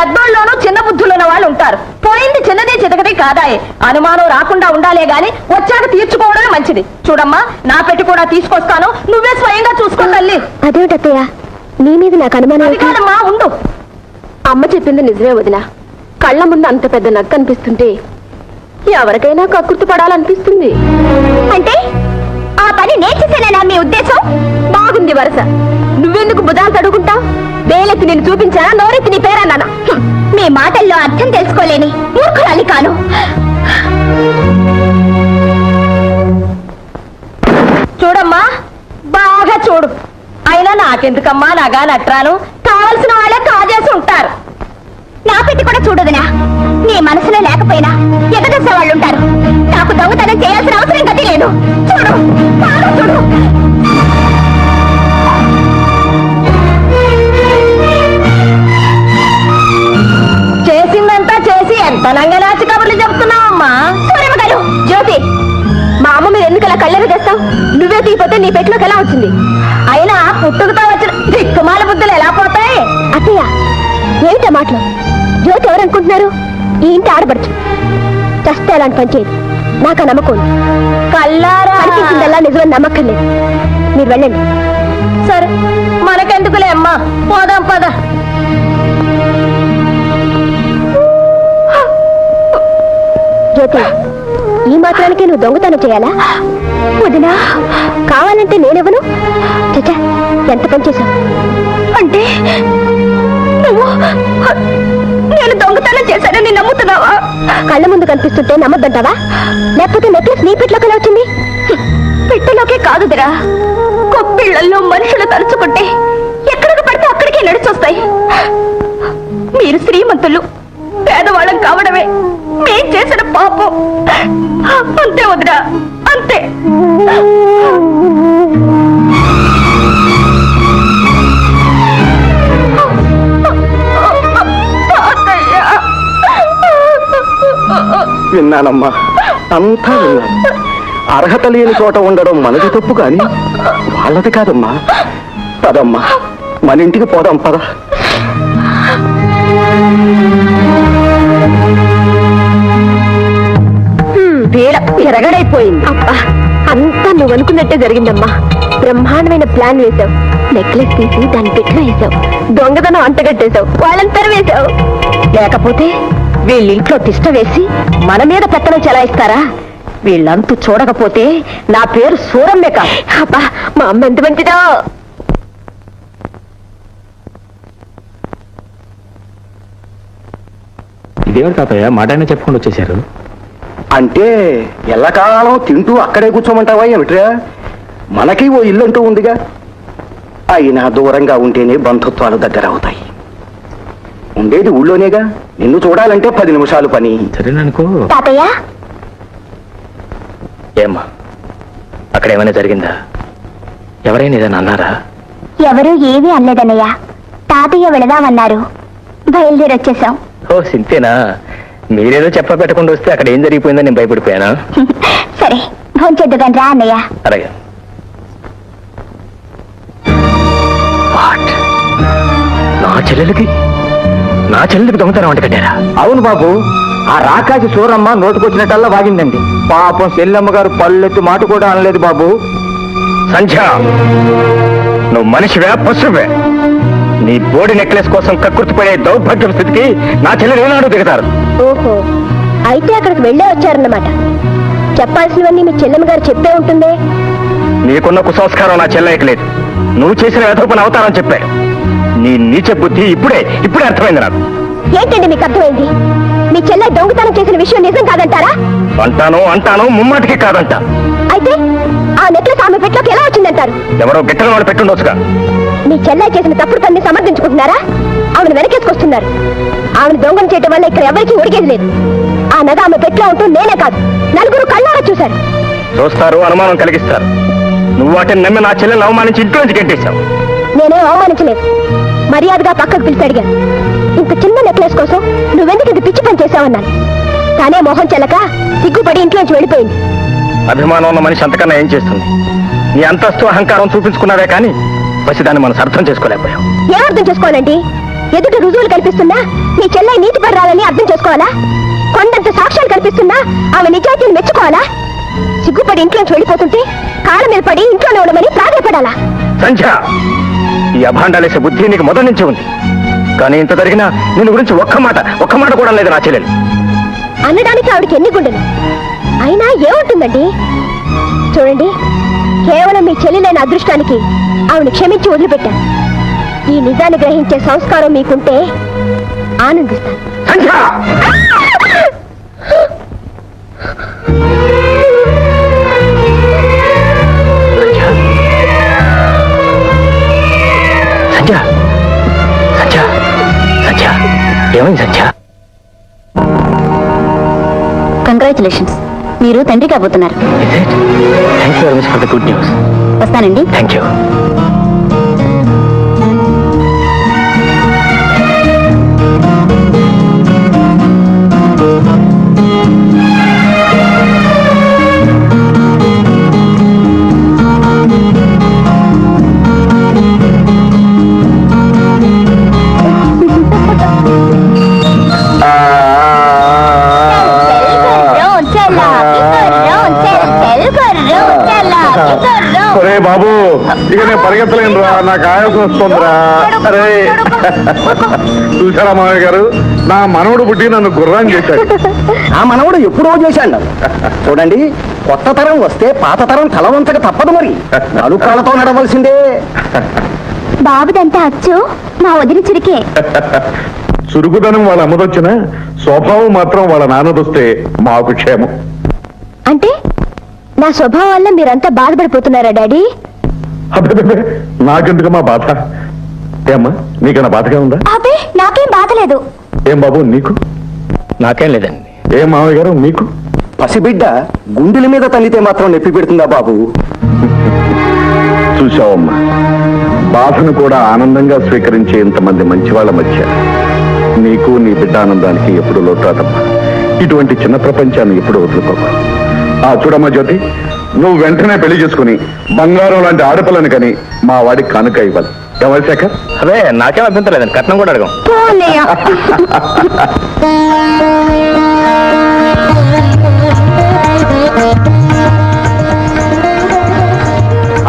పెద్దోళ్ళలోనూ చిన్న బుద్ధులున్న వాళ్ళు ఉంటారు. పోయింది చిన్నదే చితకటే కాదాయే. అనుమానం రాకుండా ఉండాలే గాని వచ్చాక తీర్చుకోవడమే మంచిది. చూడమ్మా, నా పెట్టి కూడా తీసుకొస్తాను, నువ్వే స్వయంగా చూసుకో తల్లి. అదేమిటత్తయ్య, నీ మీద నాకు అనుమానం. అది కాదమ్మా, ఉండు. అమ్మ చెప్పింది నిజమే వదిన. కళ్ళ ముందు అంత పెద్ద నక్క అనిపిస్తుంటే ఎవరికైనా కక్కుర్తి పడాలనిపిస్తుంది. అంటే ఆ పని నేర్చేసేనా మీ ఉద్దేశం? బాగుంది వరస. నువ్వెందుకు బుధాలు తడుకుంటావు? వేలెత్తి నేను చూపించానా, నోరెత్తి నీ పేరన్నానా? మీ మాటల్లో అర్థం తెలుసుకోలేని మూర్ఖురాలి కాను. చూడమ్మా, బాగా చూడు. అయినా నాకెందుకమ్మా నగా నట్రాను? కావలసిన వాళ్ళే కాజేసి ఉంటారు. నా పెట్టి కూడా చూడదునా. నీ మనసులో లేకపోయినా ఎగదసే వాళ్ళు ఉంటారు. నాకు దొంగతనం చేయాల్సిన అవసరం గతి లేదు. చూడు, బాగా చూడు. చేసిందంతా చేసి ఎంత నంగనాచి కబుర్లు చెప్తున్నావమ్మా? సూర్యమ్మ గారు, జ్యోతి, మా అమ్మ మీద ఎందుకు అలా కళ్ళెర తెస్తావు? నువ్వే తీయపోతే నీ పెట్టులోకి ఎలా వచ్చింది? అయినా పుట్టుకతో వచ్చిన దిక్కుమాల బుద్ధులు ఎలా పోతాయి? అత్తయ్య, ఏమిటా మాటలు? జ్యోతి ఎవరనుకుంటున్నారు? ఈ ఇంటి ఆడబడుచు. చస్తే అలాంటి పని చేయదు. నాకు ఆ నమ్మకం ఉంది. కల్లారా అనిపించిందల్లా నిజమని నమ్మక్కర్లేదు. మీరు వెళ్ళండి. సరే, మనకెందుకులే అమ్మా, పోదాం పద. జ్యోతి, ఈ మాత్రానికి నువ్వు దొంగతనం చేయాలా? వదినా, కావాలంటే నేనెవను? చచ్చా, ఎంత పని చేశావు? అంటే నువ్వు నేను దొంగతనం చేశానని నమ్ముతున్నావా? కళ్ళ ముందు కనిపిస్తుంటే నమ్మద్దంటావా? లేకపోతే నెక్లెస్ నీ పెట్లోకి ఎలా వచ్చింది? పెట్టెలోకే కాదుదిరా, కొప్పిళ్లలో మనుషులు తలుచుకుంటే ఎక్కడికి పడితే అక్కడికే నడిచొస్తాయి. మీరు శ్రీమంతులు, పేదవాళ్ళం కావడమే మేం చేసిన పాపం. అంతే వదిరా, అంతే. విన్నానమ్మా, అంతా విన్నాను. అర్హత లేని చోట ఉండడం మనది తప్పు కాని వాళ్ళది కాదమ్మా. పదమ్మా, మన ఇంటికి పోదాం పద. వీర ఎరగడైపోయింది. అబ్బా, అంతా నువ్వు అనుకున్నట్టే జరిగిందమ్మా. బ్రహ్మాండమైన ప్లాన్ వేశావు. నెక్లెస్ తీసి దాని పెట్లో వేసావు. దొంగతనం అంటగట్టేశావు. వాళ్ళంతా వేశావు. లేకపోతే వీళ్ళింట్లో తిష్ట వేసి మన మీద పెత్తనం చెలాయిస్తారా? వీళ్ళంతూ చూడకపోతే నా పేరు సూరమ్మే కాదు. అబ్బా, మా అమ్మ ఎంత మంచిదో. ఇదేమిటి తాతయ్య, మాట అయినా చెప్పకుండా వచ్చేసారు? అంటే ఎల్లకాలం తింటూ అక్కడే కూర్చోమంటావా ఏమిట్రా? మనకి ఓ ఇల్లు అంటూ ఉందిగా. అయినా దూరంగా ఉంటేనే బంధుత్వాలు దగ్గర అవుతాయి. ఉండేది ఊళ్ళోనేగా. నిన్ను చూడాలంటే 10 నిమిషాలు పని. సరేననుకో. తాతయ్య, ఏమ్మా, అక్కడ ఏమైనా జరిగిందా? ఎవరైనా ఏదైనా అన్నారా? ఎవరూ ఏమీ అనలేదన్నయ్య. తాతయ్య వెళదామన్నారు. బయలుదేరి వచ్చేసాం. ఓ సింతేనా? మీరేదో చెప్ప పెట్టకుండా వస్తే అక్కడ ఏం జరిగిపోయిందో నేను భయపడిపోయానా? సరే, భోంచేద్దుగాని రా అన్నయ్య. అలాగే. నా చెల్లెలకి దొంగతనం వంట కట్టారా? అవును బాబు, ఆ రాకాసి సూరమ్మ నోటుకొచ్చినట్టల్లా వాగిందండి. పాపం సెల్లమ్మ గారు పల్లెత్తు మాట కూడా అనలేదు బాబు. సంధ్య, నువ్వు మనిషివే పశువే? నీ బోడి నెక్లెస్ కోసం కక్కుర్తిపడే దౌర్భాగ్యం స్థితికి నా చెల్లెలు ఏనాడు దిగుతారు. ఓహో, అయితే అక్కడికి వెళ్ళే వచ్చారన్నమాట. చెప్పాల్సినవన్నీ మీ చెల్లెమ్మ గారు చెప్పే ఉంటుందే. నీకున్న కుసంస్కారం నా చెల్లెకి లేదు. నువ్వు చేసిన వ్యధోపన అవతారం చెప్పాడు. నీ నీచ బుద్ధి ఇప్పుడే అర్థమైంది నాకు. ఏంటండి మీకు అర్థమైంది? మీ చెల్లె దొంగతనం చేసిన విషయం నిజం కాదంటారా? అంటాను, ముమ్మాటికి కాదంట. అయితే ఆ నెక్లెస్ ఆమె పెట్టలోకి ఎలా వచ్చిందంటారు? ఎవరో గిట్టన వాడు పెట్టుండొచ్చుగా. మీ చెల్లె చేసిన తప్పుడు పని సమర్థించుకుంటున్నారా? ఆమెను వెనకేసుకొస్తున్నారు. ఆమెను దొంగను చేయటం వల్ల ఇక్కడ ఎవరికీ ఉడిగేది లేదు. ఆ నగ ఆమె పెట్లో ఉంటూ నేనే కాదు, నలుగురు కళ్ళారా చూశారు. చూస్తారు, అనుమానం కలిగిస్తారు. నువ్వు వాటిని నమ్మి నా చెల్లెలను అవమానించి ఇంట్లో నుంచి గెంటేశావు. నేనేం అవమానించలేదు. మర్యాదగా పక్కకు పిలిచి అడిగాను. ఇంత చిన్న నెక్లెస్ కోసం నువ్వెందుకు ఇది పిచ్చి పని చేశావన్నాను. తానే మొహం చెల్లక సిగ్గుపడి ఇంట్లోంచి వెళ్ళిపోయింది. అభిమానం ఉన్న మనిషి అంతకన్నా ఏం చేస్తుంది? నీ అంతస్తు అహంకారం చూపించుకున్నావే కానీ పసిదాన్ని మనసు అర్థం చేసుకోలేకపోయావు. ఏమర్థం చేసుకోవాలండి? ఎదుట రుజువులు కనిపిస్తున్నా నీ చెల్లె నీతి పడరాలని అర్థం చేసుకోవాలా? కొండంత సాక్ష్యాలు కనిపిస్తున్నా ఆమె నిజాయితీని మెచ్చుకోవాలా? సిగ్గుపడి ఇంట్లోంచి వెళ్ళిపోతుంటే కాళ్ళ మీద పడి ఇంట్లోనే ఉండమని ప్రాధాయపడాలా? సంధ్య, ఈ అభాండాలేసే బుద్ధి నీకు మొదటి నుంచి ఉంది. కానీ ఇంత జరిగినా నిన్ను గురించి ఒక్క మాట కూడా లేదు నా చెల్లెలు. అనడానికి ఆవిడకి ఎన్ని గుండెలు అయినా ఏముంటుందండి? చూడండి, కేవలం మీ చెల్లెలైన అదృష్టానికి ఆవిడ క్షమించి వదిలిపెట్టాను. ఈ నిజాన్ని గ్రహించే సంస్కారం మీకుంటే ఆనందిస్తాను. సంధ్య! సంధ్య! సంధ్య! సంధ్య! ఏమైంది సంధ్య? కంగ్రాచులేషన్స్, మీరు తండ్రి కాబోతున్నారు. Thank you very much for the good news. వస్తానండి. Thank you. ఒరే బాబు, ఇక నేను పరిగెత్తలేను రా, నాకు ఆయాసం వస్తుందిరా. అరే చూసారా మామయ్య గారు, నా మనవడు పుట్టి నన్ను గుర్రం చేశాడు. ఆ మనవడు ఎప్పుడో చేశాడు. చూడండి, కొత్త తరం వస్తే పాత తరం తల వంచక తప్పదు. మరి అలుకాలతో నడవలసిందే. బాబుదంతా అచ్చు మా వదిన చిరికే. చురుకుదనం వాళ్ళ అమ్మదొచ్చిన స్వభావం మాత్రం వాళ్ళ నాన్నదొస్తే మాకు క్షేమం. అంటే నా స్వభావం వల్ల మీరంతా బాధపడిపోతున్నారా డాడీ? అబ్బే, నాకెందుకమ్మా బాధ? ఏమ్మా, నీకన్నా బాధగా ఉందా? అబ్బే, నాకేం బాధ లేదు. ఏం బాబు నీకు? నాకేం లేదండి. ఏం మామయ్య గారు మీకు? పసిబిడ్డ గుండెల మీద తల్లితే మాత్రం నొప్పి పెడుతుందా బాబు? చూశావమ్మా, బాధను కూడా ఆనందంగా స్వీకరించే ఇంతమంది మంచి వాళ్ళ మధ్య నీకు నీ బిడ్డ ఆనందానికి ఎప్పుడు లోటు రాదమ్మా. ఇటువంటి చిన్న ప్రపంచాన్ని ఎప్పుడు వదులుకోకు. చూడమ్మా జ్యోతి, నువ్వు వెంటనే పెళ్లి చేసుకుని బంగారం లాంటి ఆడపిల్లని కని మా వాడికి కానుక ఇవ్వాలి. ఎవరి శేఖర్? అదే నాకేం అభ్యంతరం లేదండి, కట్నం కూడా అడగం.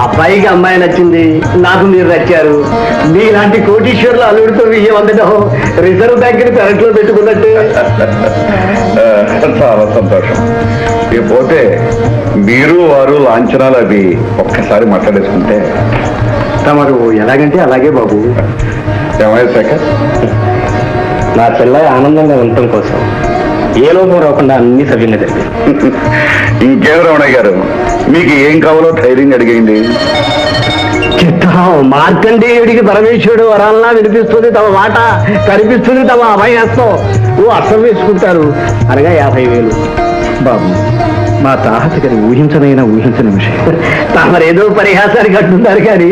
అబ్బాయికి అమ్మాయి నచ్చింది, నాకు మీరు నచ్చారు. మీలాంటి కోటీశ్వర్లు అల్లుడితో విజయం అందడం రిజర్వ్ బ్యాంక్ ని పెరట్లో పెట్టుకున్నట్టు. చాలా సంతోషం. ఇకపోతే మీరు వారు లాంఛనాలు అవి ఒక్కసారి మాట్లాడేసుకుంటే. తమరు ఎలాగంటే అలాగే బాబు. ఏమయ్య శేఖర్? నా చెల్లాయి ఆనందంగా ఉండటం కోసం ఏ లోపం రాకుండా అన్ని సవ్యంగా జరిగాయి. ఇంకేం రమణయ్య గారు, మీకు ఏం కావాలో ధైర్యంగా అడిగేయండి. మార్కండేయుడికి పరమేశ్వరుడు వరాలనా వినిపిస్తుంది తమ మాట, కనిపిస్తుంది తమ అభయహస్తం. అర్థం వేసుకుంటారు అనగా 50,000. బాబు, మా తాహత గారి ఊహించనైనా ఊహించని విషయం. తమరేదో పరిహాసానికి అంటున్నారు కానీ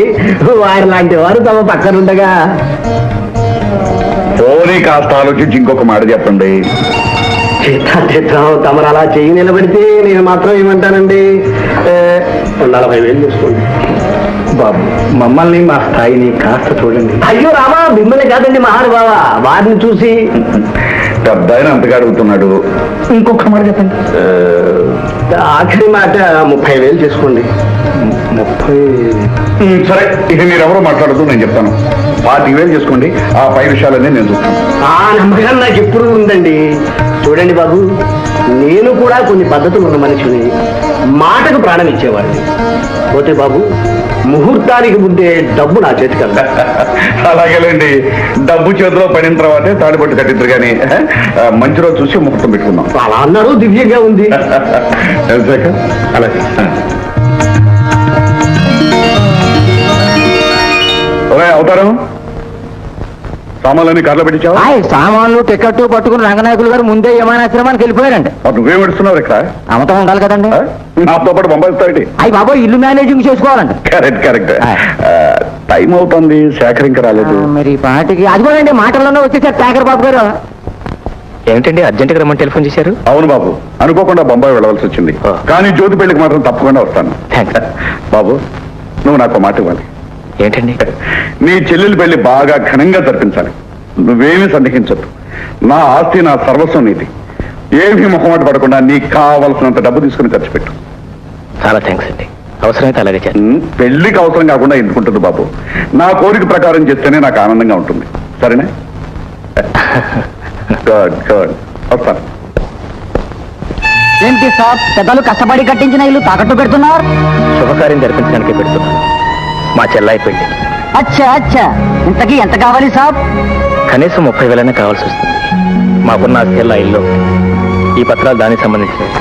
వారి లాంటి వారు తమ పక్కనుండగా. పోనీ కాస్త ఆలోచించి ఇంకొక మాట చెప్పండి. చిత్తం తమరు అలా చెయ్యి నిలబడితే నేను మాత్రం ఏమంటానండి, 40,000 తీసుకోండి. బాబు, మమ్మల్ని మా స్థాయిని కాస్త చూడండి. అయ్యో రామా, మిమ్మల్ని కాదండి మహానుభావా, వారిని చూసి. పెద్ద ఆయన అంతగా అడుగుతున్నాడు, ఇంకొక మాట చెప్పండి. ఆఖరి మాట 30,000 చేసుకోండి. 30? సరే, ఇక మీరెవరో మాట్లాడుతూ నేను చెప్తాను. 40,000 చేసుకోండి. ఆ పై విషయాలన్నీ నేను చూస్తాను. ఆ నమ్మకం నాకు ఎప్పుడు ఉందండి. చూడండి బాబు, నేను కూడా కొన్ని పద్ధతులు ఉన్న మనిషిని, మాటకు ప్రాణం ఇచ్చేవాడిని. పోతే బాబు, ముహూర్తానికి ముందే డబ్బు నా చేతికి అందా. అలాగేలేండి, డబ్బు చేతిలో పడిన తర్వాతే తాడిపట్టు కట్టిద్దరు కానీ మంచి రోజు చూసి ముహూర్తం పెట్టుకుందాం. అలా అన్నారు, దివ్యంగా ఉంది. శేఖర్, అలాగే. అవుతారు సామాన్లన్నీ కార్లో పెట్టించావా? సామాన్లు టికెట్ పట్టుకుని రంగనాయకులు గారు ముందే విమానాశ్రమానికి వెళ్ళిపోయారంట. నువ్వేం పెడుతున్నావు ఇక్కడ? అమతం ఉండాలి కదండి. నాతో పాటు పంపిస్తావు? అయ్యి బాబు, ఇల్లు మేనేజింగ్ చేసుకోవాలంట. Correct correct. టైం అవుతుంది, శేఖర్ ఇంకా రాలేదు. మరి పాటికి అదిగోనండి, మాటల్లోనే వచ్చేసారు శేఖర్ బాబు గారు. ఏమిటండి అర్జెంట్గా రమ్మని టెలిఫోన్ చేశారు? అవును బాబు, అనుకోకుండా బొంబాయి వెళ్ళవలసి వచ్చింది. కానీ జ్యోతి పెళ్లికి మాత్రం తప్పకుండా వస్తాను. థ్యాంక్స్. బాబు, నువ్వు నాకు మాట ఇవ్వాలి. ఏంటండి? నీ చెల్లెలు పెళ్లి బాగా ఘనంగా జరిపించాలి. నువ్వేమీ సందేహించద్దు. నా ఆస్తి నా సర్వస్వం నీది. ఏమీ మొహమాట పడకుండా నీకు కావలసినంత డబ్బు తీసుకుని ఖర్చు పెట్టు. చాలా థ్యాంక్స్ అండి. అవసరమైతే అలాగే చేస్తాను. పెళ్లికి అవసరం కాకుండా ఎందుకుంటుంది బాబు? నా కోరిక ప్రకారం చేస్తేనే నాకు ఆనందంగా ఉంటుంది. సరేనా? Good good. వస్తాను. ఏంటి సార్ పెద్దలు కష్టపడి కట్టించిన ఇల్లు తాకట్టు పెడుతున్నారు? శుభకార్యం జరిపించడానికి పెడుతున్నాను. మా చెల్లాయి పెళ్లి. అచ్చా అచ్చా, ఇంతకీ ఎంత కావాలి సాబ్? కనీసం 30,000 కావాల్సి వస్తుంది. మాకున్న ఆస్తిల్లా ఇల్లు, ఈ పత్రాలు దానికి సంబంధించినవి.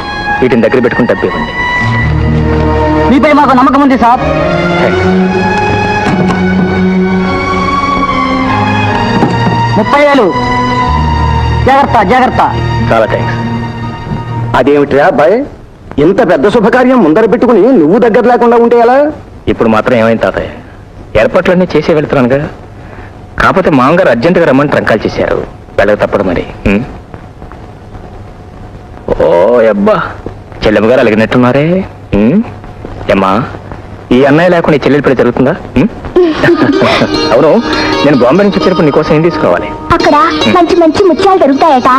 వీటిని దగ్గర పెట్టుకుని డబ్బు ఇవ్వండి. మీపై మాకు నమ్మకం ఉంది సాబ్. థాంక్స్. 30,000. జాగ్రత్త జాగ్రత్త. చాలా థ్యాంక్స్. అదేమిట్రా అబ్బాయి, ఇంత పెద్ద శుభకార్యం ముందర పెట్టుకుని నువ్వు దగ్గర లేకుండా ఉంటే ఎలా? ఇప్పుడు మాత్రం ఏమైంది తాతయ్య? ఏర్పాట్లన్నీ చేసే వెళ్తున్నానుగా. కాకపోతే మామగారు అర్జెంటుగా రమ్మని ట్రంకాలు చేశారు. వెళ్ళక తప్పదు మరి. ఓ అబ్బా, చెల్లెమ్మ గారు అలిగినట్టున్నారే. ఏమ్మా, ఈ అన్నయ్య లేకుండా ఈ చెల్లెలి పెళ్లి జరుగుతుందా? అవును, నేను బాంబే నుంచి వచ్చేటప్పుడు నీకోసం ఏం తీసుకోవాలి? అక్కడ మంచి మంచి ముత్యాలు దొరుకుతాయట.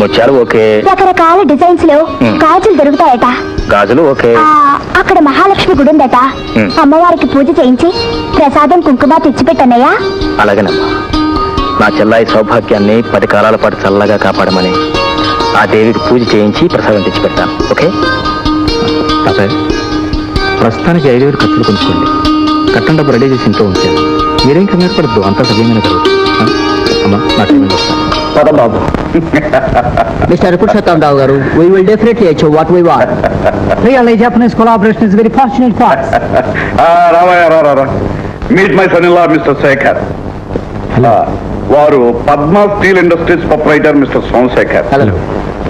ముత్యాలు ఓకే. రకరకాల డిజైన్స్ లో గాజులు దొరుకుతాయట. గాజులు ఓకే. అక్కడ మహాలక్ష్మి గుడి ఉందట. అమ్మవారికి పూజ చేయించి ప్రసాదం కుంకుమ తెచ్చిపెట్టన్నయ్యా. అలాగేనమ్మా. నా చెల్లాయి సౌభాగ్యాన్ని 10 కాలాల పాటు చల్లగా కాపాడమని ఆ దేవికి పూజ చేయించి ప్రసాదం తెచ్చి పెడతాను. ఓకే తాతయ్య, ప్రస్తుతానికి 5,000 ఖర్చులు కొంచుకోండి. కట్టం డబ్బు రెడీ చేసి ఇంట్లో ఉంచాను. మీరేం కంగారు పడద్దు, అంతా సవ్యంగానే జరుగుతుంది. అమ్మా, నా టైంలో వస్తాను. పద బాబు. మిస్టర్ పురుషోత్తం గారు, we will definitely achieve what we want. Really, Japanese collaboration is very fortunate for us. రావయ్య రా. Meet my son in law mister Shekhar. వారు Padma steel industries proprietor mister Somashekhar. Hello.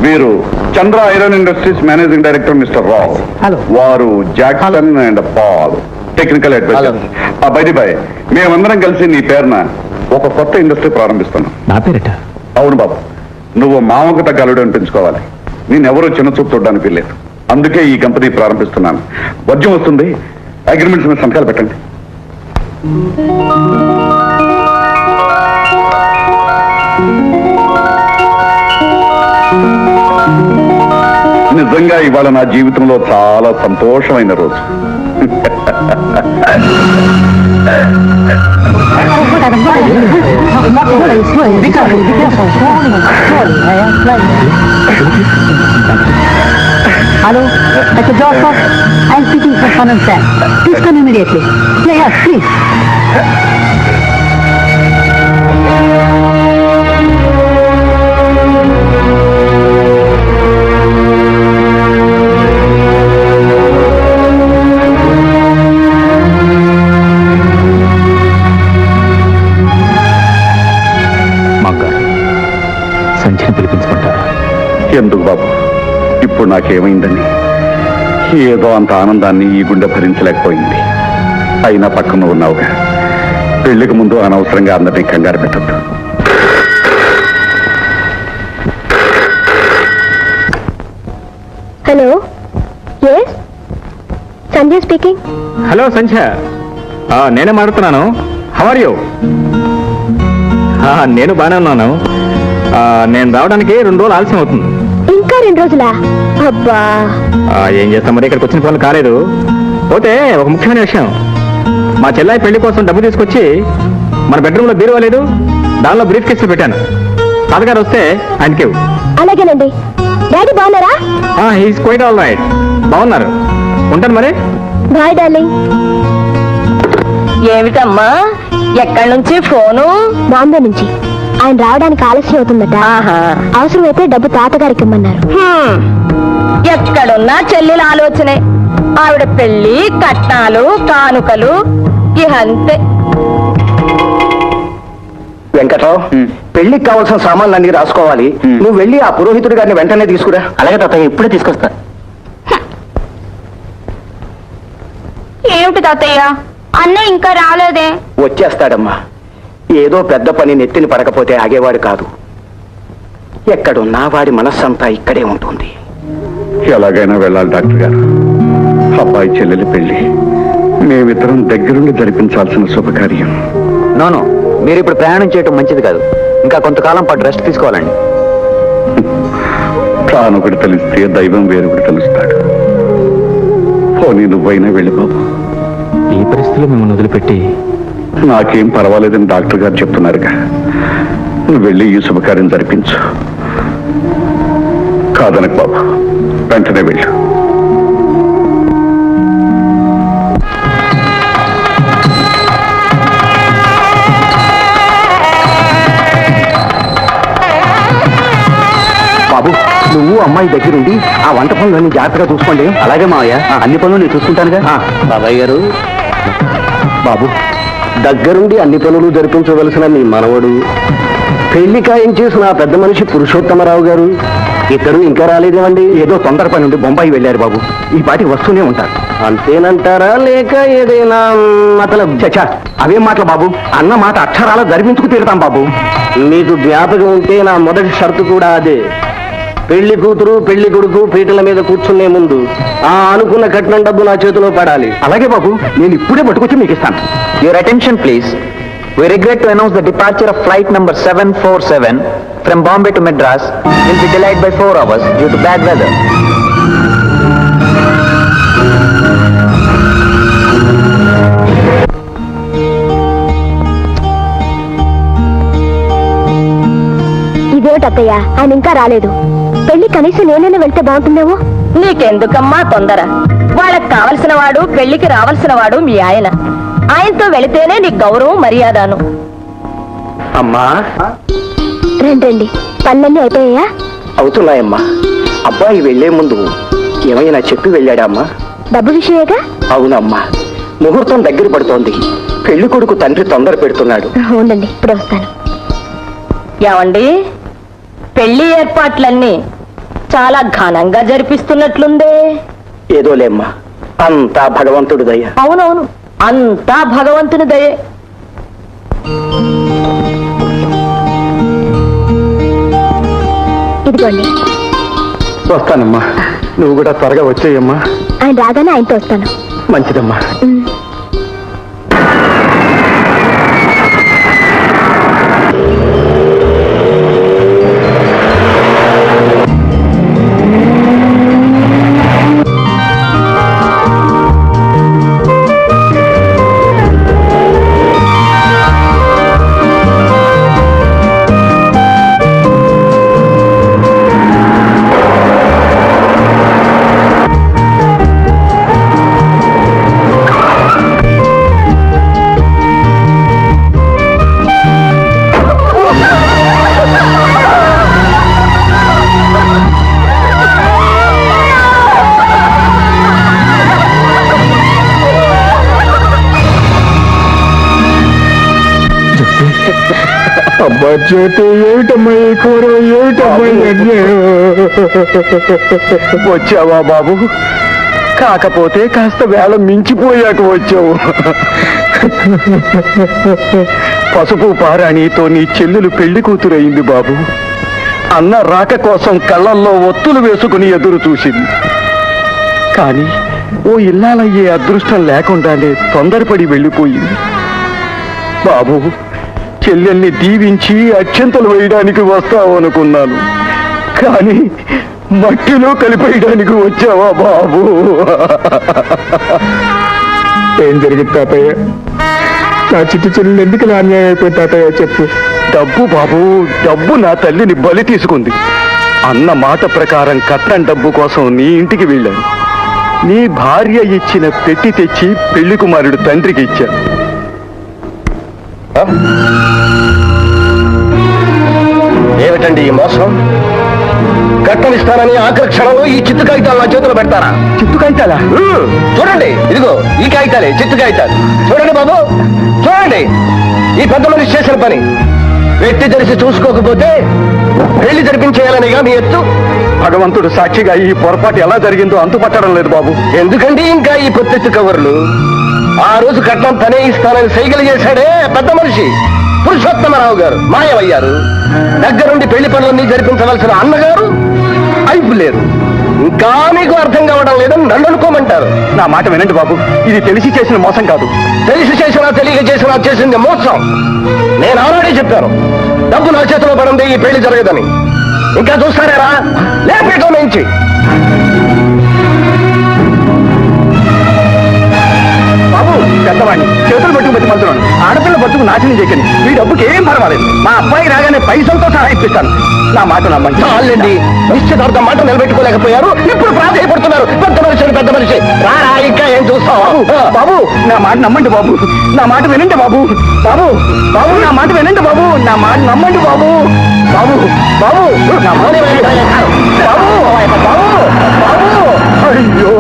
వీరు Chandra iron industries managing director mister Rao. Hello. వారు Jackson and Paul technical advisor. బై మేమందరం కలిసి నీ పేరున ఒక కొత్త ఇండస్ట్రీ ప్రారంభిస్తున్నాం. నా పేరిట? అవును బాబు, నువ్వు మామకు తగ్గ అల్లుడు అనిపించుకోవాలి. నేనెవరూ చిన్న చూపు చూడడానికి వీల్లేదు. అందుకే ఈ కంపెనీ ప్రారంభిస్తున్నాను. వద్యం వస్తుంది, అగ్రిమెంట్స్ మీద సంతకాలు పెట్టండి. నిజంగా ఇవాళ నా జీవితంలో చాలా సంతోషమైన రోజు. Hello, Mr. Joseph. I'm speaking for Fun and Sam. Please come immediately. Yes, please. సంధ్యని పిలిపించుకుంటారా? ఎందుకు బాబు, ఇప్పుడు నాకేమైందని? ఏదో అంత ఆనందాన్ని ఈ గుండె భరించలేకపోయింది. అయినా పక్కన ఉన్నావుగా. పెళ్లికి ముందు అనవసరంగా అందరినీ కంగారు పెట్టద్దు. Hello, yes Sanjay speaking. Hello Sandhya, నేనే మాట్లాడుతున్నాను. How are you? నేను బాగానే ఉన్నాను. నేను రావడానికి 2 రోజులు ఆలస్యం అవుతుంది. ఇంకా 2 రోజులా? అబ్బా, ఏం చేస్తాం మరి, ఇక్కడికి వచ్చిన పనులు కాలేదు. పోతే ఒక ముఖ్యమైన విషయం, మా చెల్లాయి పెళ్లి కోసం డబ్బు తీసుకొచ్చి మన బెడ్రూమ్లో బీరువా లేదు, దానిలో బ్రీఫ్ కేసులు పెట్టాను. తాతగారు వస్తే ఆయనకి ఇవ్వు. అలాగేనండి. డాడీ బాగున్నారా? He's quite all right. బాగున్నారు. ఉంటాను మరి. Bye darling. ఏమిటమ్మా, ఎక్కడి నుంచి ఫోను? బాంబే నుంచి. ఆయన రావడానికి ఆలస్యం అవుతుందట. అవసరమైతే డబ్బు తాతగారికి ఇమ్మన్నారు. ఎక్కడున్నా చెల్లెల ఆలోచనే. ఆవిడ పెళ్లి, కట్నాలు, కానుకలు ఇహ అంతే. వెంకట్రావు, పెళ్లికి కావాల్సిన సామాన్లన్నీ రాసుకోవాలి. నువ్వు వెళ్ళి ఆ పురోహితుడి గారిని వెంటనే తీసుకురా. అలాగే తాతయ్య, ఇప్పుడే తీసుకొస్తా. ఏమిటి తాతయ్య, అన్నయ్య ఇంకా రాలేదే? వచ్చేస్తాడమ్మా. ఏదో పెద్ద పని నెత్తిని పడకపోతే ఆగేవాడు కాదు. ఎక్కడున్నా వాడి మనస్సంతా ఇక్కడే ఉంటుంది. ఎలాగైనా వెళ్ళాలి డాక్టర్ గారు. అబ్బాయి చెల్లెలి పెళ్లి మేమిద్దరం దగ్గరుండి జరిపించాల్సిన శుభకార్యం. నో మీరు ఇప్పుడు ప్రయాణం చేయడం మంచిది కాదు. ఇంకా కొంతకాలం పాటు రెస్ట్ తీసుకోవాలండి. ప్రాణొకటి తెలిస్తే దైవం వేరొకటి తెలుస్తాడు. పోనీ నువ్వైనా వెళ్ళి బాబు. ఈ పరిస్థితిలో మిమ్మల్ని వదిలిపెట్టి నాకేం పర్వాలేదని డాక్టర్ గారు చెప్తున్నారుగా. నువ్వు వెళ్ళి ఈ శుభకార్యం జరిపించు. కాదనకు బాబు, వెంటనే వెళ్ళు. బాబు, నువ్వు అమ్మాయి దగ్గరుండి ఆ వంట పనులన్నీ జాగ్రత్తగా చూసుకోండి. అలాగే మావయ్య, అన్ని పనులు నేను చూసుకుంటానుగా. బాబాయ్ గారు, బాబు దగ్గరుండి అన్ని పనులు జరిపించవలసిన మీ మనవడు, పెళ్లి ఖాయం చేసిన ఆ పెద్ద మనిషి పురుషోత్తమరావు గారు ఇద్దరు ఇంకా రాలేదేమండి? ఏదో తొందర పని నుండి బొంబాయి వెళ్ళారు బాబు. ఈ పాటికి వస్తూనే ఉంటారు. అంతేనంటారా లేక ఏదైనా మతలబ్? చచ్చా, అవేం మాటలు బాబు. అన్న మాట అక్షరాల జరిపించుకు తీరుతాం బాబు. మీకు జ్ఞాపకం ఉంటే నా మొదటి షరతు కూడా అదే. పెళ్లి కూతురు పెళ్లి కొడుకు పీటల మీద కూర్చునే ముందు ఆ అనుకున్న కట్నం డబ్బు నా చేతిలో పడాలి. అలాగే బాబు, నేను ఇప్పుడే పట్టుకొచ్చి మీకు ఇస్తాను. Your attention please. We regret to announce the departure of flight number 747 from Bombay to Madras will be delayed by 4 hours due to bad weather. ఇదేమిటత్తయ్య, ఆయన ఇంకా రాలేదు. పెళ్లి కనీసం నేనైనా వెళ్తే బాగుంటుందేమో. నీకెందుకమ్మా తొందర? వాళ్ళకి కావలసిన వాడు, పెళ్లికి రావాల్సిన వాడు మీ ఆయన. ఆయనతో వెళితేనే నీకు గౌరవం మర్యాదను. అమ్మా, రండి, పనులన్నీ అయిపోయాయా? అవుతున్నాయమ్మా. అబ్బాయి వెళ్లే ముందు ఏమైనా చెప్పి వెళ్ళాడమ్మా? డబ్బు విషయమేగా? అవునమ్మా, ముహూర్తం దగ్గర పడుతోంది. పెళ్లి కొడుకు తండ్రి తొందర పెడుతున్నాడు. ఉండండి, ఇప్పుడు వస్తాను. ఏమండి, పెళ్లి ఏర్పాట్లన్నీ చాలా ఘనంగా జరిపిస్తున్నట్లుందే. ఏదోలేమ్మా, అంతా భగవంతుడి దయ. అవునవును, అంతా భగవంతుని దయే. ఇదిగోండి. వస్తానమ్మా, నువ్వు కూడా త్వరగా వచ్చేయమ్మా. ఆయన రాగానే ఆయనతో వస్తాను. మంచిదమ్మా. అబ్బా జ్యోతి, ఏమిటమ్మా ఈ కూర, ఏమిటమ్మా? వచ్చావా బాబు? కాకపోతే కాస్త వేళ మించిపోయాక వచ్చావు. పసుపు పారాణితో నీ చెల్లెలు పెళ్లి కూతురయింది బాబు. అన్న రాక కోసం కళ్ళల్లో ఒత్తులు వేసుకుని ఎదురు చూసింది. కానీ ఓ ఇల్లాలయ్యే అదృష్టం లేకుండానే తొందరపడి వెళ్ళిపోయింది బాబు. చెల్లెల్ని దీవించి అక్షంతలు వేయడానికి వస్తావు అనుకున్నాను, కానీ మట్టిలో కలిపేయడానికి వచ్చావా బాబు? ఏం జరిగింది తాతయ్య? నా చిట్టు చెల్లెలు ఎందుకు ఇలా అన్యాయం అయిపోయింది తాతయ్య? చెప్పు. డబ్బు బాబు, డబ్బు నా తల్లిని బలి తీసుకుంది. అన్న మాట ప్రకారం కట్నం డబ్బు కోసం నీ ఇంటికి వెళ్ళాను. నీ భార్య ఇచ్చిన పెట్టి తెచ్చి పెళ్లి కుమారుడు తండ్రికి ఇచ్చాను. ఏమిటండి ఈ మోసం? కట్నం ఇస్తానని ఆఖరి క్షణంలో ఈ చిత్తు కాగితాలు నా చేతిలో పెడతారా? చిత్తు కాగితాలా? చూడండి, ఇదిగో ఈ కాగితాలే చిత్తు కాగితాలు. చూడండి బాబు, చూడండి. ఈ పెద్ద మనిషి చేసిన పని వ్యక్తి తెలిసి చూసుకోకపోతే పెళ్లి జరిపించేయాలనిగా మీ ఎత్తు. భగవంతుడు సాక్షిగా ఈ పొరపాటు ఎలా జరిగిందో అంతుపట్టడం లేదు బాబు. ఎందుకండి ఇంకా ఈ పొత్తెత్తు కవర్లు? ఆ రోజు కట్నం తనే ఇస్తానని సైకిల్ చేశాడే పెద్ద మనిషి పురుషోత్తమరావు గారు మాయమయ్యారు. దగ్గరుండి పెళ్లి పనులన్నీ జరిపించవలసిన అన్నగారు అయిపోలేరు. ఇంకా మీకు అర్థం కావడం లేదని నన్ను అనుకోమంటారు. నా మాట వినండి బాబు, ఇది తెలిసి చేసిన మోసం కాదు. తెలిసి చేసినా తెలియక చేసినా చేసింది మోసం. నేను ఆల్రెడీ చెప్పాను, డబ్బు నా చేతిలో పడింది, ఈ పెళ్లి జరగదని. ఇంకా చూస్తారేరా? లేపేటో నుంచి బాబు, పెద్దవాడిని చేతులు పట్టుకు బతిమంటున్నాను. ఆడపిల్ల బతుకు నాశనం చేయకండి. మీ డబ్బుకి ఏం పర్వాలేదు. మా అబ్బాయి రాగానే పైసలతో సహా ఇప్పిస్తాను. నా మాట నమ్మండి. చాలండి, నిశ్చితార్థం మాట నిలబెట్టుకోలేకపోయారు, ఇప్పుడు ప్రాధాయపడుతున్నారు. పెద్ద మనిషి రారా, ఇంకా ఏం చూస్తావు? బాబు, నా మాట నమ్మండి బాబు. నా మాట వినండి బాబు. బాబు బాబు నా మాట వినండి బాబు. నా మాట నమ్మండి బాబు. బాబు బాబు నా మాట వినండి. బాబు బాబు బాబు అయ్యో.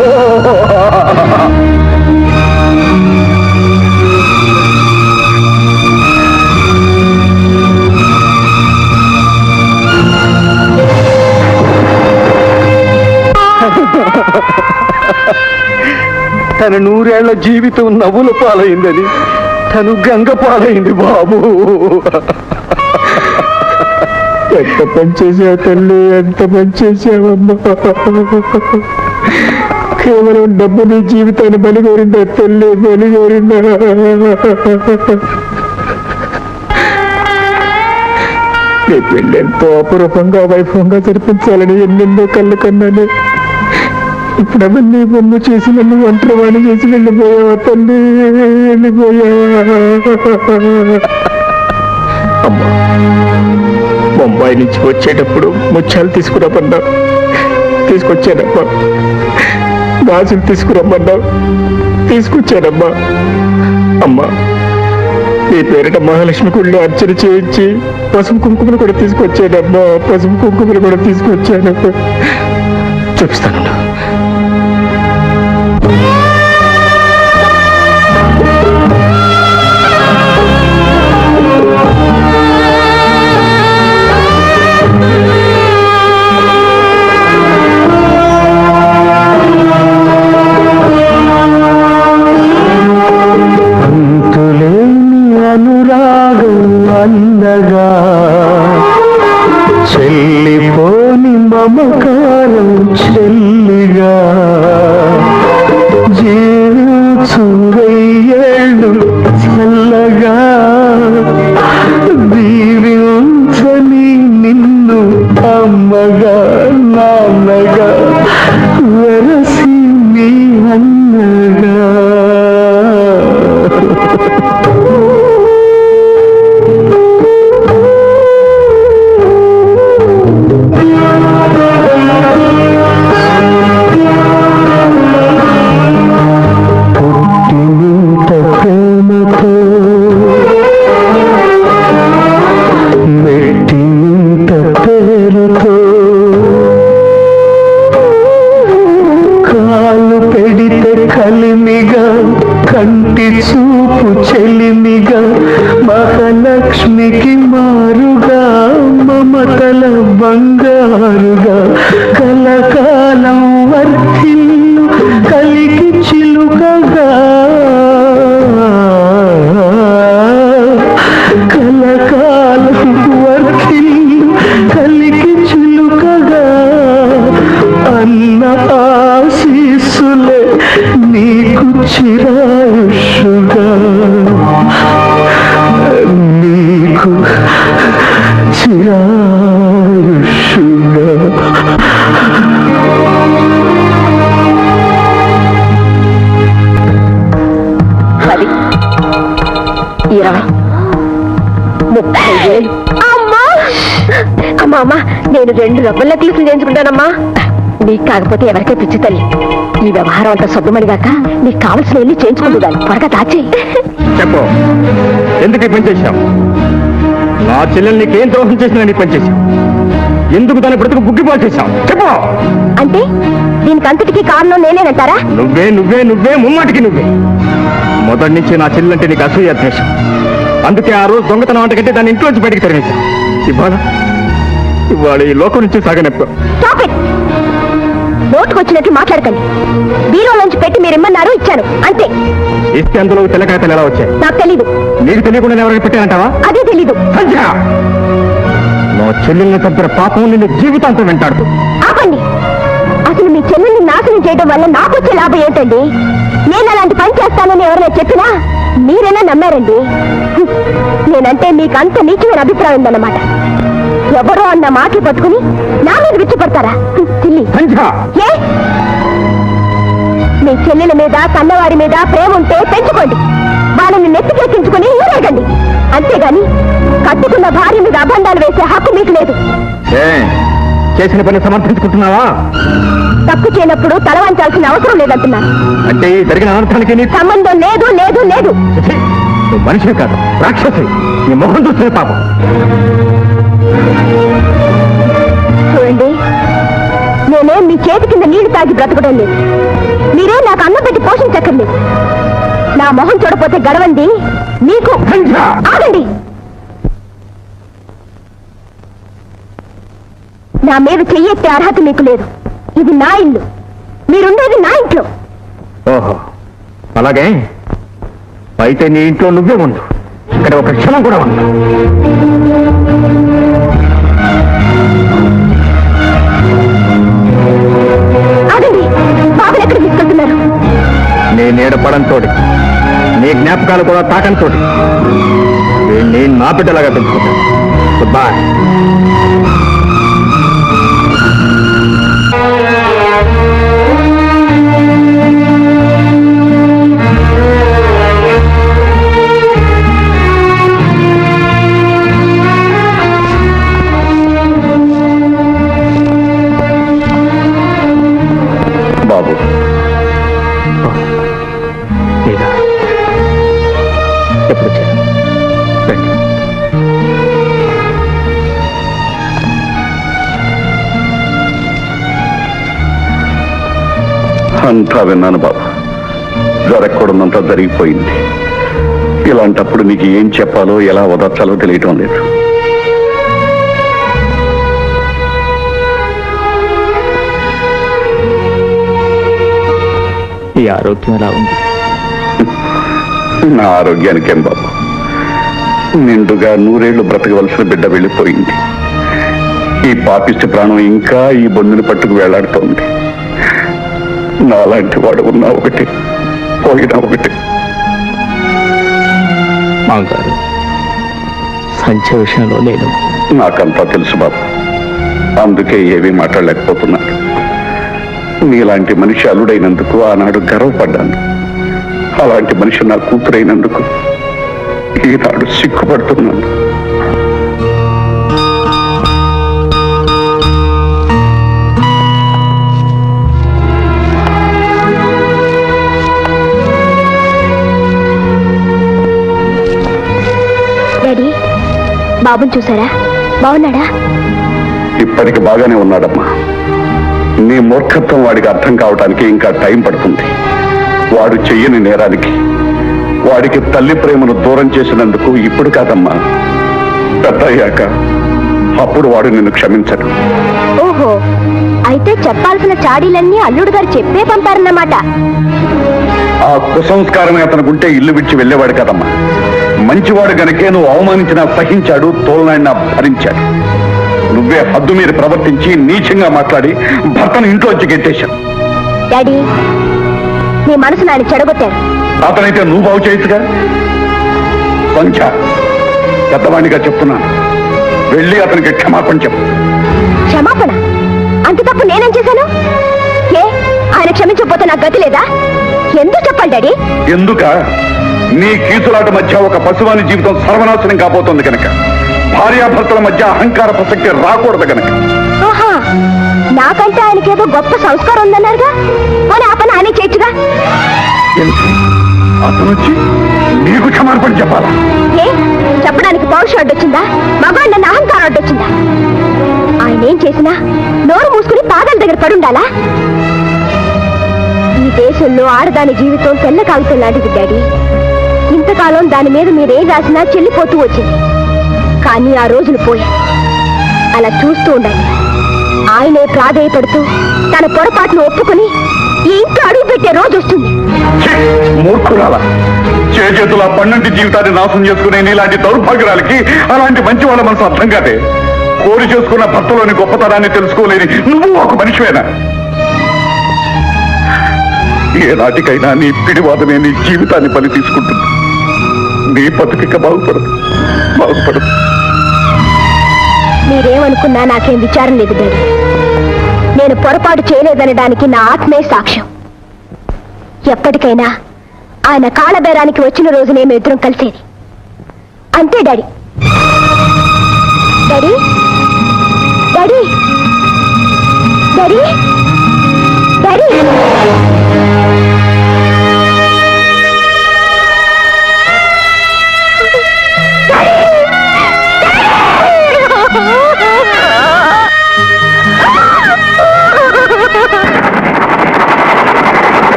తన 100 ఏళ్ల జీవితం నవ్వుల పాలైందని తను గంగ పాలైంది బాబు. ఎంత పని చేసావు తల్లి, ఎంత పని చేసావమ్మా. కేవలం డబ్బు నీ జీవితాన్ని బలిగోరిందా తల్లి, బలిగోరిందా? నీ పెళ్ళి ఎంతో అపురూపంగా వైభవంగా జరిపించాలని ఎన్నెన్నో కళ్ళు కన్నాను. ఇప్పుడు అవన్నీ బొమ్మ చేసి నన్ను ఒంటరివాణి చేసి వెళ్ళిపోయావా తల్లి, వెళ్ళిపోయావా? అమ్మా, బొంబాయి నుంచి వచ్చేటప్పుడు ముత్యాలు తీసుకురమ్మన్నావు, తీసుకొచ్చానమ్మా. గాజులు తీసుకురమ్మన్నావు, తీసుకొచ్చానమ్మా. అమ్మా, నీ పేరిట మహాలక్ష్మి గుళ్ళో అర్చన చేయించి పసుపు కుంకుమలు కూడా తీసుకొచ్చానమ్మా. పసుపు కుంకుమలు కూడా తీసుకొచ్చాను. చూపిస్తాను. అందగా చెల్లిపోని మమకారం చెల్లిగా జీవించు 1000 ఏళ్ళు చల్లగా దీవించని నిన్ను అమ్మగా నాన్నగా వెరసి నీ అన్నగా. కంటి చూపు చెలిమిగా మహాలక్ష్మికి మారుగా మమతల బంగారుగా కలకాలం వర్ధిల్లు కలికి చిలుకగా కలకాలం వర్ధిల్లు కలికి చిలుకగా అన్న ఆశీస్సులే నీకు చిరాయుషుగా నీకు చిరాయుషుగా. 10, 20, 30,000. అమ్మా అమ్మా అమ్మా, నేను 2 రబ్బర్ నెక్లెస్లు చేయించుకుంటానమ్మా. నీకు కాకపోతే ఎవరికే పిచ్చి తల్లి. ఈ వ్యవహారం అంతా శుభ్రమడిగాక నీకు కావలసిన వెళ్ళి చేయించుకుంటున్నాను. త్వరగా దాచి చెప్పు, ఎందుకు ఈ పని చేశావు? నా చెల్లెల్ని నీకేం ద్రోహం చేసినా నీ పని చేశావు. ఎందుకు దాని బ్రతుకు బుగ్గిపాలు చేశావు? చెప్పు. అంటే దీనికి అంతటికీ కారణం నేనేనంటారా? నువ్వే నువ్వే నువ్వే ముమ్మాటికి నువ్వే. మొదటి నుంచి నా చెల్లెలంటే నీకు అసూయ ద్వేషం. అందుకే ఆ రోజు దొంగతనం అంట కంటే దాన్ని ఇంట్లోంచి బయటకు తరిమేశావు. ఇవాళ ఈ లోకం నుంచి సాగనెప్పావు. నోటుకొచ్చినట్టు మాట్లాడకండి. బీరో నుంచి పెట్టి మీరేమన్నారు ఇచ్చాను అంతే. ఇస్తే అందులో తెల్లకాయతలు ఎలా వచ్చాయి? నాకు తెలీదు. నీకు తెలియకుండా ఎవరికి పెట్టానంటావా? అదే తెలీదు. నా చెల్లెల్ని చంపిన పాపం నిన్ను జీవితాంతం వెంటాడుతూ. ఆపండి. అసలు మీ చెల్లెల్ని నాశనం చేయడం వల్ల నాకు వచ్చే లాభం ఏంటండి? నేను అలాంటి పని చేస్తానని ఎవరైనా చెప్పినా మీరైనా నమ్మారండి. నేనంటే మీకు అంత నీచమైన అభిప్రాయం ఉందన్నమాట. ఎవరో అన్న మాటలు పట్టుకుని నా మీద విచ్చిపడతారా? చెల్లి ఏ మీ చెల్లెల మీద కన్నవారి మీద ప్రేమ ఉంటే పెంచుకోండి, వాళ్ళని నెత్తికెక్కించుకుని ఊరేగండి. అంతేగాని కట్టుకున్న భార్య మీద అబంధాలు వేసే హక్కు మీకు లేదు. చేసిన పని సమర్థించుకుంటున్నావా? తప్పు చేయనప్పుడు తలవంచాల్సిన అవసరం లేదంటున్నాను. అంటే జరిగిన అనర్థానికి నీ సంబంధం లేదు లేదు లేదు. నువ్వు మనిషివి కాదు, రాక్షసి. నీ మొహం చూస్తే పాపం. చూడండి, నేనేం మీ చేతి కింద నీళ్లు తాగి బ్రతకడం లేదు. మీరే నాకు అన్నం పెట్టి పోషించక్కర్లేదు. నా మొహం చూడపోతే గడవండి మీకు. ఆగండి. నా మీద చెయ్యెత్తే అర్హత మీకు లేదు. ఇది నా ఇల్లు, మీరుండేది నా ఇంట్లో. ఓహో, అలాగే అయితే నీ ఇంట్లో నువ్వే ఉండు, ఇక్కడ ఒక క్షణం కూడా ఉండు. ఆగండి, బాబులు ఎక్కడ తీసుకెళ్తున్నారు? నీ నీడ పడంతో, నీ జ్ఞాపకాలు కూడా తాకంతో వీళ్ళని నా బిడ్డలాగా పెంచుకుంటాను. Good bye. బాబు, ఎప్పుడు వచ్చారు? రండి. అంతా విన్నాను బాబు. జరగకూడదంతా జరిగిపోయింది. ఇలాంటప్పుడు నీకు ఏం చెప్పాలో ఎలా వదర్చాలో తెలియటం లేదు. ఈ ఆరోగ్యం ఎలా ఉంది? నా ఆరోగ్యానికేం బాబు, నిండుగా 100 ఏళ్లు బ్రతకవలసిన బిడ్డ వెళ్ళిపోయింది. ఈ పాపిష్టి ప్రాణం ఇంకా ఈ బొందుని పట్టుకు వేలాడుతోంది. నాలాంటి వాడు ఉన్నా ఒకటి, పోయినా ఒకటి. మామగారు, సంచ విషయంలో నేను నాకంతా తెలుసు బాబు, అందుకే ఏమీ మాట్లాడలేకపోతున్నాను. నీలాంటి మనిషి అల్లుడైనందుకు ఆనాడు గర్వపడ్డాను. అలాంటి మనిషి నా కూతురైనందుకు ఈనాడు సిగ్గుపడుతున్నాను. డాడీ, బాబుని చూసారా? బాగున్నాడా? ఇప్పటికి బాగానే ఉన్నాడమ్మా. నీ మూర్ఖత్వం వాడికి అర్థం కావడానికి ఇంకా టైం పడుతుంది. వాడు చెయ్యని నేరానికి, వాడికి తల్లి ప్రేమను దూరం చేసినందుకు ఇప్పుడు కాదమ్మా, పెద్ద అయ్యాక అప్పుడు వాడు నిన్ను క్షమించడు. ఓహో, అయితే చెప్పాల్సిన చాడీలన్నీ అల్లుడు గారు చెప్పే పంపారన్నమాట. ఆ కుసంస్కారమే అతనుకుంటే ఇల్లు విడిచి వెళ్ళేవాడు కదమ్మా. మంచివాడు గనకే నువ్వు అవమానించినా సహించాడు, తోలనాడినా భరించాడు. నువ్వే హద్దు మీరు ప్రవర్తించి నీచంగా మాట్లాడి భర్తను ఇంట్లోంచి గెట్టేశావు. డాడీ, నీ మనసు నాని చెడగొట్టారు. అతనైతే నువ్వు బాగు చేయొచ్చుగా. సంఖ్య పెద్దవాణిగా చెప్తున్నాను, వెళ్ళి అతనికి క్షమాపణ చెప్పు. క్షమాపణ? అంత తప్పు నేనేం చేశాను? ఏ, ఆయన క్షమించకపోతే నాకు గతి లేదా? ఎందుకు చెప్పాలి డాడీ? ఎందుక? నీ కీసులాట మధ్య ఒక పశువాని జీవితం సర్వనాశనం కాబోతోంది కనుక. భార్యాభర్తల మధ్య అహంకార ప్రసక్తి రాకూడదు కనుక. ఆహా, నాకంటే ఆయనకేదో గొప్ప సంస్కారం ఉందన్నారుగా, పోనీ ఆ పని ఆయనే చేయొచ్చుగా. అతను వచ్చి నీకు క్షమాపణ చెప్పాలా? ఏ, చెప్పడానికి పౌరుషం అడ్డొచ్చిందా? మగాడు నన్ను అహంకారం అడ్డొచ్చిందా? ఆయన ఏం చేసినా నోరు మూసుకుని పాదాల దగ్గర పడుండాలా? ఈ దేశంలో ఆడదాని జీవితం తెల్ల కాగితం లాంటిది డాడీ. ఇంతకాలం దాని మీద మీరేం రాసినా చెల్లిపోతూ వచ్చింది. కానీ ఆ రోజులు పోయి అలా చూస్తూ ఉండాలి. ఆయనే ప్రాధేయపడుతూ తన పొరపాటును ఒప్పుకొని ఈ ఇంట్లో అడుగు పెట్టే రోజు వస్తుంది. మూర్ఖురాలా, చేతుల పన్నంటి జీవితాన్ని నాశనం చేసుకునే నీలాంటి దౌర్భాగ్యురాలకి అలాంటి మంచి వాళ్ళ మనసు అర్థం కాదే. కోరి చేసుకున్న భర్తలోని గొప్పతనాన్ని తెలుసుకోలేని నువ్వు ఒక మనిషివేనా? ఏ నాటికైనా నీ పిడివాదమే నీ జీవితాన్ని బలి తీసుకుంటుంది. నీ బతుకిక బాగుపడదు. మీరేమనుకున్నా నాకేం విచారం లేదు డాడీ. నేను పొరపాటు చేయలేదనడానికి నా ఆత్మే సాక్ష్యం. ఎప్పటికైనా ఆయన కాళ్ళబేరానికి వచ్చిన రోజు మేము ఇద్దరం కలిసేది. అంతే daddy. Daddy daddy daddy daddy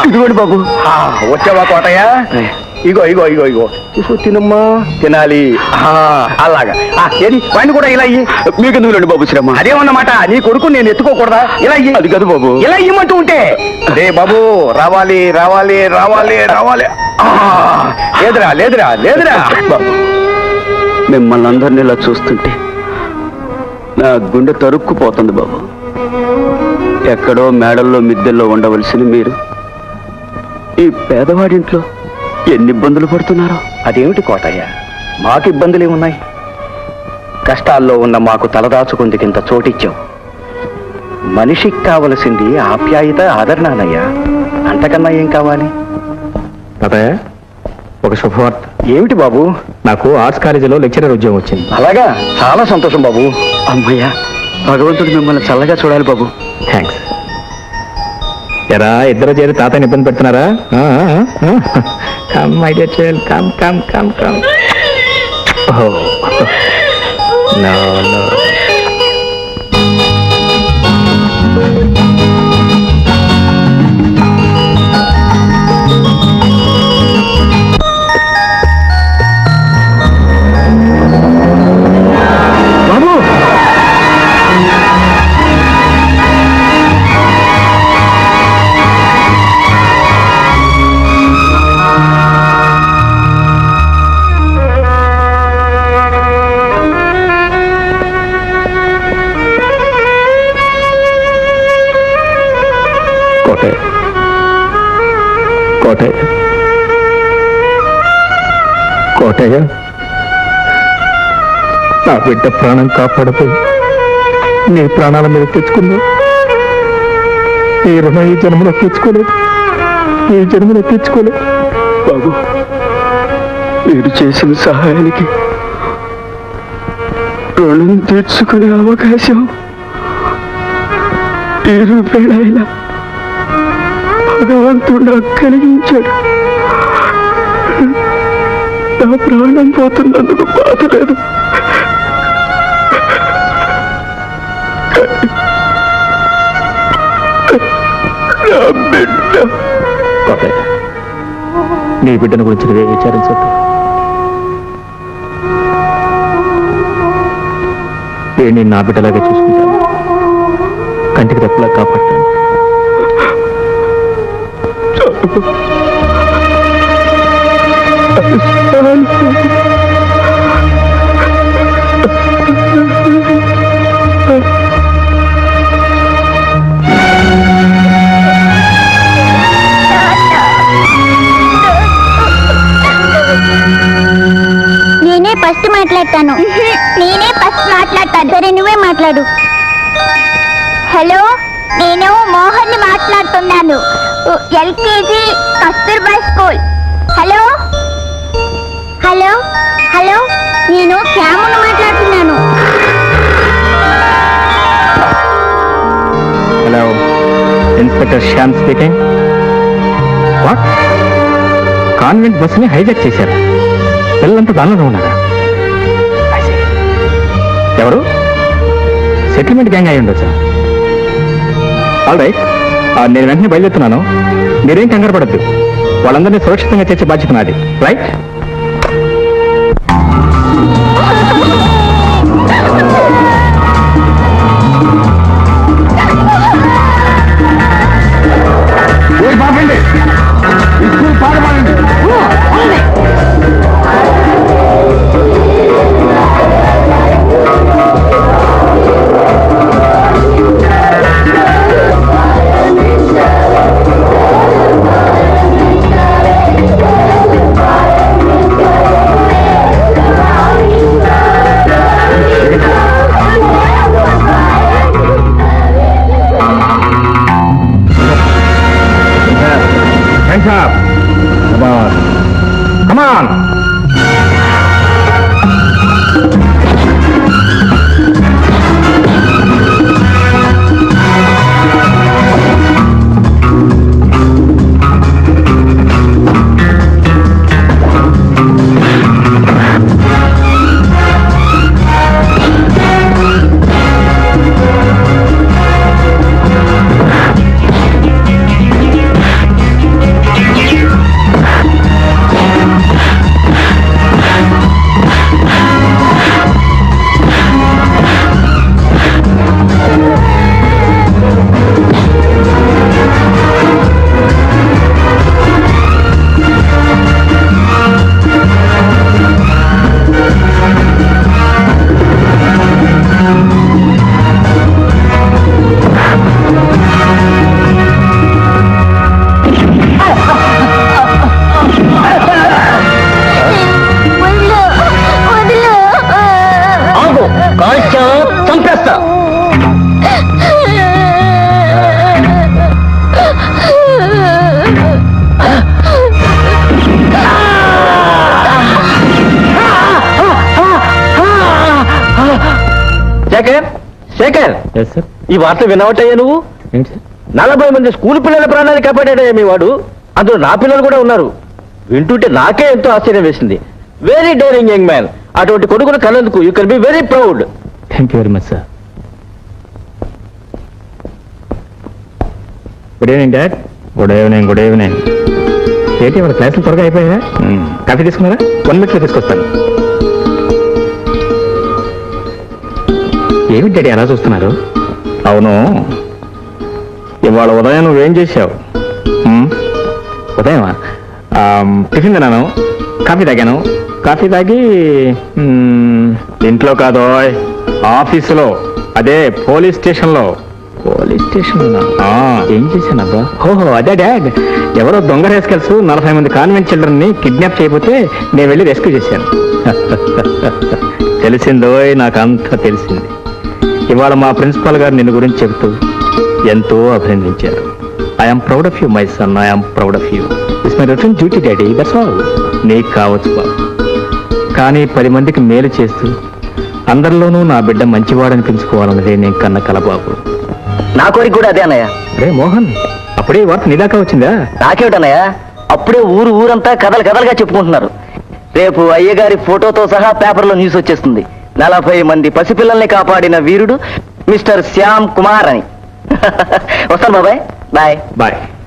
ఇదిగోండి బాబు. వచ్చావా కోటయ్య? ఇగో ఇగో ఇగో ఇగో చూసు తినమ్మా, తినాలి. అలాగా ఏది వాడిని కూడా ఇలా ఇయ్యి. మీకు ఎందుకులేండి బాబు శ్రమ. అదేమన్నమాట, నీ కొడుకు నేను ఎత్తుకోకూడదా? ఇలా ఇయ్యి. అది కాదు బాబు, ఇలా ఇమ్మంటూ ఉంటే. రే బాబు, రావాలి రావాలి రావాలి రావాలి. లేదురా లేదురా లేదురా బాబు. మిమ్మల్ని అందరినీ ఇలా చూస్తుంటే నా గుండె తరుక్కుపోతుంది బాబు. ఎక్కడో మేడల్లో మిద్దెల్లో ఉండవలసిన మీరు ఈ పేదవాడింట్లో ఎన్ని ఇబ్బందులు పడుతున్నారో. అదేమిటి కోటయ్య, మాకు ఇబ్బందులే ఉన్నాయి. కష్టాల్లో ఉన్న మాకు తలదాచుకుందుకింత చోటిచ్చావు. మనిషికి కావలసింది ఆప్యాయత, ఆదరణనయ్యా. అంతకన్నా ఏం కావాలి? తాతయ్య, ఒక శుభవార్త. ఏమిటి బాబు? నాకు ఆర్ట్స్ కాలేజీలో లెక్చరర్ ఉద్యోగం వచ్చింది. అలాగా, చాలా సంతోషం బాబు. అమ్మయ్యా, భగవంతుడు మిమ్మల్ని చల్లగా చూడాలి బాబు. థ్యాంక్స్. ఎరా, ఇద్దరు చేరి తాతయ్యని ఇబ్బంది పెడుతున్నారా? Come my dear child, come come come come. No no. Kotayya, నా బిడ్డ ప్రాణం కాపాడపోయి నీ ప్రాణాల మీద తెచ్చుకున్నావు. ఈ రుణ ఈ జన్మలో తెచ్చుకోలేదు, ఈ జన్మలో తెచ్చుకోలేదు. బాబు, మీరు చేసిన సహాయానికి రుణం తీర్చుకునే అవకాశం ఈ రూపేణైనా భగవంతుడు నాకు కలిగించాడు. నా ప్రాణం పోతున్నందుకు బాధ లేదు. నా బిడ్డ. నీ బిడ్డను గురించి నువ్వే విచారించొద్దు. నేను నా బిడ్డలాగే చూసుకుంటాను, కంటికి రెప్పలా కాపాడతాను. నేనే ఫస్ట్ మాట్లాడతాను. నేనే ఫస్ట్ మాట్లాడతాను. సరే, నువ్వే మాట్లాడు. హలో, నేను మోహన్ మాట్లాడుతున్నాను, LKG Kasturba school. Hello hello hello, నేను శ్యామును మాట్లాడుతున్నాను. Hello, inspector Shyam speaking. What? Convent బస్సుని హైజాక్ చేశారు, పిల్లలంతా దానిలో ఉన్నారా? ఎవరు? సెటిల్మెంట్ గ్యాంగ్ అయి ఉండొచ్చా? ఆల్ రైట్, నేను వెంటనే బయలుదేరుతున్నాను. మీరేం కంగారు పడద్దు, వాళ్ళందరినీ సురక్షితంగా చేసే బాధ్యత నాది. రైట్? కాల్చా చంపేస్తా. శేఖర్ శేఖర్, ఈ వార్త వినవట్టయ్యా నువ్వు? 40 మంది స్కూల్ పిల్లల ప్రాణాలు కాపాడాడయ్యా మీ వాడు. అందులో నా పిల్లలు కూడా ఉన్నారు. వింటుంటే నాకే ఎంతో ఆశ్చర్యం వేసింది. Very daring young man. అటువంటి కొడుకును కన్నందుకు you can be very proud. Thank you very much sir. Good evening dad. Good evening. Good evening. ఏంటి వాళ్ళ క్లాసులు త్వరగా అయిపోయా? కాఫీ తీసుకున్నారా? 1 minute తీసుకొస్తాను. ఏమిటి డాడీ అలా చూస్తున్నారు? అవును, ఇవాళ ఉదయం నువ్వేం చేశావు? ఉదయమా? టిఫిన్ తిన్నాను, కాఫీ తాగాను. కాఫీ తాగి ఇంట్లో కాదో ఆఫీసులో, అదే పోలీస్ స్టేషన్లో. పోలీస్ స్టేషన్ ఏం చేశానబ్బా? ఓహో అదే డాడ్, ఎవరో దొంగ రేస్కెల్స్ 40 మంది కాన్వెంట్ చిల్డ్రన్ ని కిడ్నాప్ చేయబోతే నేను వెళ్ళి రెస్క్యూ చేశాను. తెలిసిందో, నాకంతా తెలిసింది. ఇవాళ మా ప్రిన్సిపాల్ గారు నిన్ను గురించి చెబుతూ ఎంతో అభినందించారు. I'm proud of you my son, I'm proud of you. It's my return duty daddy, that's all. నీకు కావచ్చు బాబు, కానీ 10 మందికి మేలు చేస్తూ అందరిలోనూ నా బిడ్డ మంచివాడనిపించుకోవాలన్నదే నేను కన్న కల బాబు. నా కోరిక కూడా అదే అన్నయ్య. రే మోహన్, అప్పుడే ఈ వార్త నీ దాకా వచ్చిందా? నాకేమిటన్నయ్య, అప్పుడే ఊరంతా కథలుగా చెప్పుకుంటున్నారు. రేపు అయ్యగారి ఫోటోతో సహా పేపర్లో న్యూస్ వచ్చేస్తుంది. 40 మంది పసిపిల్లల్ని కాపాడిన వీరుడు మిస్టర్ శ్యామ్ కుమార్ అని. వస్తాను బాబాయ్. Bye bye.